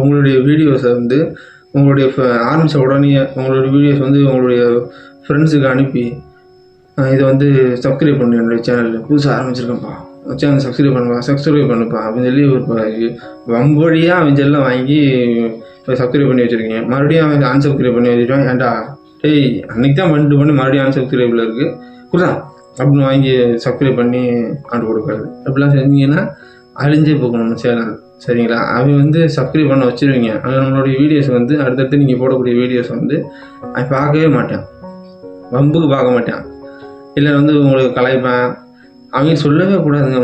உங்களுடைய வீடியோஸை வந்து உங்களுடைய ஆரம்பித்த உடனே உங்களுடைய வீடியோஸ் வந்து உங்களுடைய ஃப்ரெண்ட்ஸுக்கு அனுப்பி இதை வந்து சப்ஸ்கிரைப் பண்ணு, என்னுடைய சேனலில் புதுசாக ஆரம்பிச்சிருக்கேன்ப்பா, சேனல் சப்ஸ்கிரைப் பண்ணுப்பா அப்படின்னு சொல்லி ஒரு வம்பொழியாக அவன் செல்லம் வாங்கி சப்ஸ்கிரைப் பண்ணி வச்சுருக்கீங்க. மறுபடியும் அவன் அன்சப்ஸ்கிரைப் பண்ணி வச்சுருவான். ஏன்டா டேய் அன்றைக்கி தான் பண்ணி மறுபடியும் அன்சப்ஸ்கிரைபில் இருக்குது குடுறா அப்படின்னு வாங்கி சப்ஸ்கிரைப் பண்ணி ஆண்டு கொடுக்குறது. அப்படிலாம் செஞ்சீங்கன்னா அழிஞ்சே போகணும் நம்ம சேனல். சரிங்களா? அவன் வந்து சப்ஸ்கிரைப் பண்ண வச்சுருவீங்க. அது நம்மளுடைய வீடியோஸ் வந்து அடுத்தடுத்து நீங்கள் போடக்கூடிய வீடியோஸ் வந்து அவன் பார்க்கவே மாட்டான், வம்புக்கு பார்க்க மாட்டான், இல்லை வந்து உங்களுக்கு கலாய்ப்பேன். அவங்க சொல்லவே கூடாதுங்க.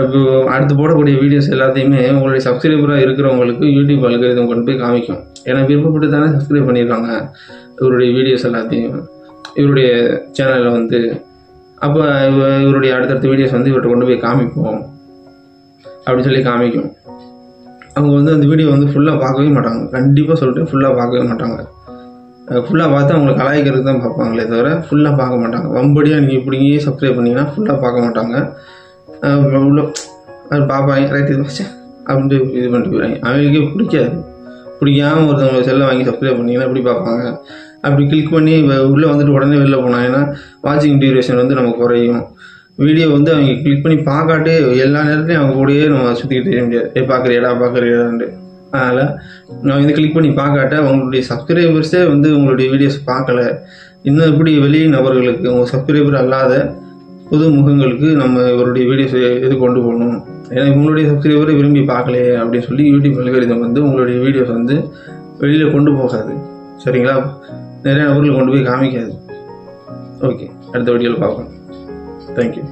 இப்போ அடுத்து போடக்கூடிய வீடியோஸ் எல்லாத்தையுமே உங்களுடைய சப்ஸ்கிரைபராக இருக்கிறவங்களுக்கு யூடியூப் அல்காரிதம் கொண்டு போய் காமிக்கும். ஏன்னா விருப்பப்பட்டு தானே சப்ஸ்கிரைப் பண்ணியிருக்காங்க இவருடைய வீடியோஸ் எல்லாத்தையும் இவருடைய சேனலில் வந்து. அப்போ இவருடைய அடுத்தடுத்த வீடியோஸ் வந்து இவர்கிட்ட கொண்டு போய் காமிப்போம் அப்படின்னு சொல்லி காமிக்கும். அவங்க வந்து அந்த வீடியோ வந்து ஃபுல்லாக பார்க்கவே மாட்டாங்க. கண்டிப்பாக சொல்லிட்டு ஃபுல்லாக பார்க்கவே மாட்டாங்க. ஃபுல்லாக பார்த்து அவங்களை கலாய்க்கிறதுக்கு தான் பார்ப்பாங்களே தவிர ஃபுல்லாக பார்க்க மாட்டாங்க. வம்படியாக நீங்கள் இப்படியே சப்ஸ்கிரைப் பண்ணிங்கன்னா ஃபுல்லாக பார்க்க மாட்டாங்க. உள்ள அது பார்ப்பாங்க, ரைட் இது வச்சா அப்படின்ட்டு இது பண்ணிட்டு போயிடுறாங்க. அவங்களுக்கே பிடிக்காமல் ஒருத்தவங்களை செல்லை வாங்கி சப்ஸ்கிரைப் பண்ணிங்கன்னா எப்படி பார்ப்பாங்க? அப்படி கிளிக் பண்ணி உள்ளே வந்துட்டு உடனே வெளில போனாங்கன்னா வாட்சிங் டியூரேஷன் வந்து நமக்கு குறையும். வீடியோ வந்து அவங்க கிளிக் பண்ணி பார்க்காட்டே எல்லா நேரத்துலையும் அவங்க கூடயே நம்ம சுற்றிக்கிட்டு தெரிய முடியாது. பார்க்குறியடான்ட்டு. அதனால் நான் வந்து கிளிக் பண்ணி பார்க்காட்ட உங்களுடைய சப்ஸ்கிரைபர்ஸே வந்து உங்களுடைய வீடியோஸ் பார்க்கல. இன்னும் எப்படி வெளி நபர்களுக்கு உங்கள் சப்ஸ்கிரைபர் அல்லாத புது முகங்களுக்கு நம்ம இவருடைய வீடியோஸ் எது கொண்டு போகணும், ஏன்னா உங்களுடைய சப்ஸ்கிரைபரை விரும்பி பார்க்கலையே அப்படின்னு சொல்லி யூடியூப் அல்காரிதம் வந்து உங்களுடைய வீடியோஸ் வந்து வெளியில் கொண்டு போகாது. சரிங்களா? நிறைய நபர்கள் கொண்டு போய் காமிக்காது. ஓகே, அடுத்த வீடியோவில் பார்ப்போம். தேங்க்யூ.